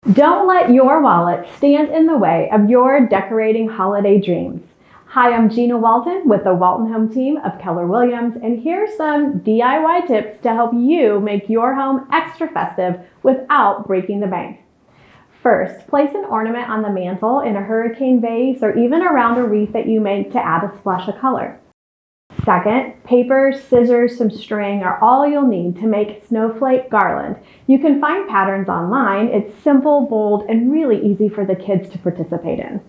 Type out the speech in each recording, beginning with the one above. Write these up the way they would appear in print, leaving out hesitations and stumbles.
Don't let your wallet stand in the way of your decorating holiday dreams. Hi, I'm Gina Walton with the Walton Home team of Keller Williams, and here's some DIY tips to help you make your home extra festive without breaking the bank. First, place an ornament on the mantle in a hurricane vase or even around a wreath that you make to add a splash of color. Second, paper, scissors, some string are all you'll need to make snowflake garland. You can find patterns online. It's simple, bold, and really easy for the kids to participate in.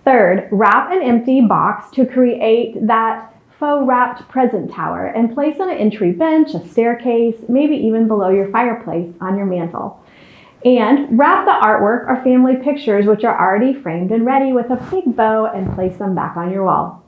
Third, wrap an empty box to create that faux wrapped present tower and place on an entry bench, a staircase, maybe even below your fireplace on your mantle. And wrap the artwork or family pictures which are already framed and ready with a big bow and place them back on your wall.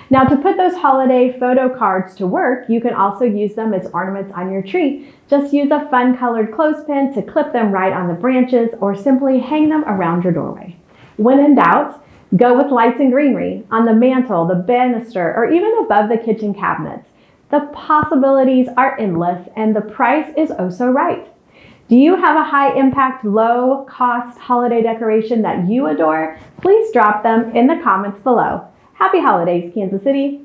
Now, to put those holiday photo cards to work, you can also use them as ornaments on your tree. Just use a fun colored clothespin to clip them right on the branches or simply hang them around your doorway. When in doubt, go with lights and greenery on the mantle, the banister, or even above the kitchen cabinets. The possibilities are endless and the price is oh so right. Do you have a high impact, low cost holiday decoration that you adore? Please drop them in the comments below. Happy holidays, Kansas City!